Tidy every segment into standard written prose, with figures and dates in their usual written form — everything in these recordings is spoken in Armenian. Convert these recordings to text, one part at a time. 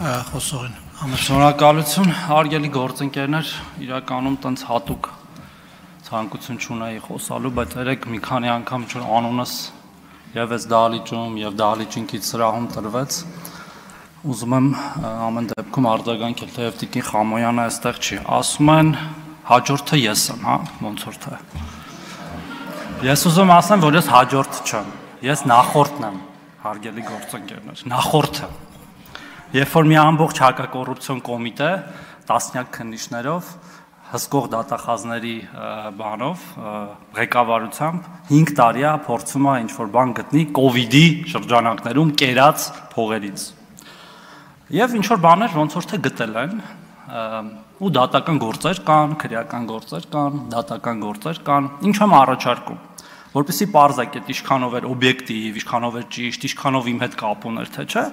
խոսողին։ Շնորհակալություն, հարգելի գործընկերներ, իրականում տենց հատուկ ցանկություն չունեի խոսալու, բայց երեք մի քանի անգամ անունս եւ այս դահլիճում եւ դահլիճինքից սրահում տրվեց։ Ուզում եմ ամեն դեպքում արձագանքել, թեև Տիկին Խամոյանը այստեղ չի։ Ասում են հաջորդը ես եմ, հա, ոնց որ թե։ Ես ուզում ասեմ, որ ես հաջորդ չեմ, ես նախորդն եմ, հարգելի գործընկերներ, նախորդը։ Երբ որ մի ամբողջ հակակոռուպցիոն կոմիտե տասնյակ քննիչներով հսկող դատախազների բանով ղեկավարությամբ 5 տարի է փորձում է ինչ-որ բան գտնի կովիդի շրջանակներում կերած փողերից։ Եվ ինչ-որ բաներ ոնց որ թե գտել են ու դատական գործեր կան, քրեական գործեր կան, դատական գործեր կան, ինչ եմ առաջարկում, որպեսզի պարզեք այդ ինչքանով էր օբյեկտիվ, ինչքանով էր ճիշտ, ինչքանով իմ հետ կապ ուներ, թե չէ։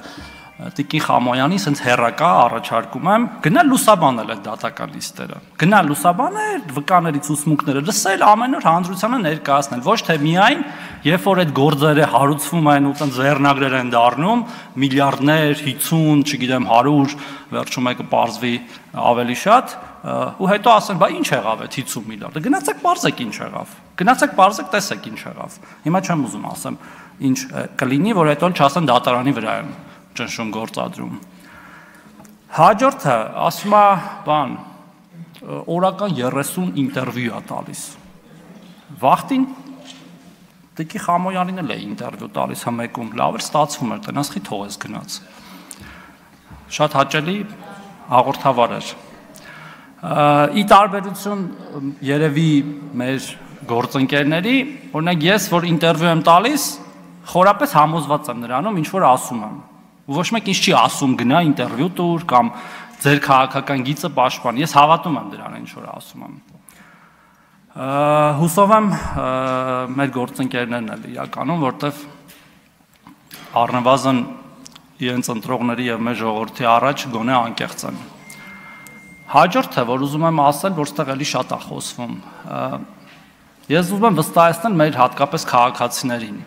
Տիկին Խամոյանի սենց հերակա առաջարկում եմ գնալ լուսաբանել այդ դատական լիստերը, գնալ լուսաբանել, վկաների ցուցմունքները լսել, ամեն օր հանրությանը ներկայացնել, ոչ թե միայն երբ որ այդ գործերը հարուցվում են ու տենց վերնագրեր են դառնում, միլիարդներ, 50, չգիտեմ 100, վերջում եկը պարզվի ավելի շատ, ու հետո ասեն, բա ինչ եղավ այդ 50 միլիարդը, գնացեք պարզեք ինչ եղավ, գնացեք պարզեք տեսեք ինչ եղավ, հիմա չեմ ուզում ասեմ ինչ կլինի, որ հետո չասեն դատարանի վրա են ճնշում գործադրում։ Հաջորդը ասում է, բան, օրական 30 ինտերվյու է տալիս։ Վախտին Տիկին Խամոյանին էլ է ինտերվյու տալիս համեկում, լավ էր ստացվում էր, տնաս խի թող ես գնաց։ Շատ հաճելի հաղորդավար էր։ Ի տարբերություն երևի մեր գործընկերների, օրինակ ես, որ ինտերվյու եմ տալիս, խորապես համոզված եմ նրանում, ինչ որ ասում եմ։ Ոչ մեկ ինչ չի ասում գնա ինտերվյու տուր կամ ձեր քաղաքական գիծը պաշտպան։ Ես հավատում եմ դրան, ինչ որ ասում եմ։ Հուսով եմ մեր գործընկերներն էլ իրականում, որտեվ առնվազն իրենց ընտրողների եւ մեր ժողովրդի առաջ գոնե անկեղծ են։ Հաջորդը, որ ուզում եմ ասել, որ ստեղ էլի շատ է խոսվում։ Ես ուզում եմ վստահեցնել մեր հատկապես քաղաքացիներին,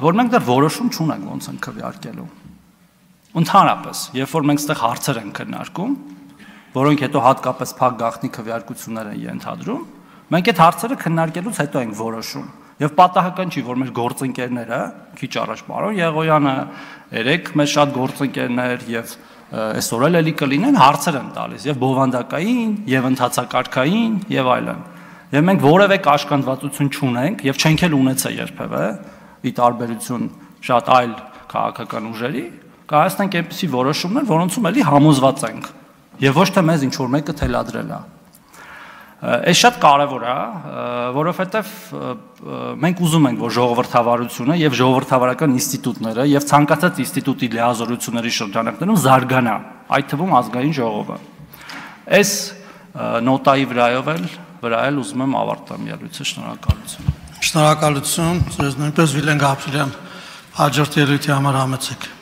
որ մենք դեռ որոշում չունենք ոնց են քվեարկելու։ Ընդհանրապես, երբ որ մենք այստեղ հարցեր ենք քննարկում, որոնք հետո հատկապես փակ գաղտնի քվեարկություններ են ենթադրում, մենք այդ հարցերը քննարկելուց հետո ենք որոշում։ Եվ պատահական չի, որ մեր գործընկերները, քիչ առաջ պարոն Եղոյանը, երեք մեր շատ գործընկերներ եւ այսօր էլի կլինեն հարցեր են տալիս եւ բովանդակային, եւ ընթացակարգային եւ այլն։ Եվ մենք որևէ կաշկանդվածություն չունենք եւ չենք էլ ունեցել երբևէ ի տարբերություն շատ այլ քաղաքական ուժերի, կայացնենք այնպիսի որոշումներ, որոնցում էլի համոզված ենք եւ ոչ թե մեզ ինչ որ մեկը թելադրել է։ Այս շատ կարևոր է, որովհետեւ մենք ուզում ենք, որ ժողովրդավարությունը եւ ժողովրդավարական ինստիտուտները եւ ցանկացած ինստիտուտի լիազորությունների շրջանակներում զարգանա, այդ թվում ազգային ժողովը։ Այս նոտայի վրա էլ ուզում եմ ավարտեմ ելույթը, շնորհակալություն։ Շնորհակալություն, ձեզ նույնպես Վիլեն Գաբրելյան, հաջորդ ելույթի համար համեցեք։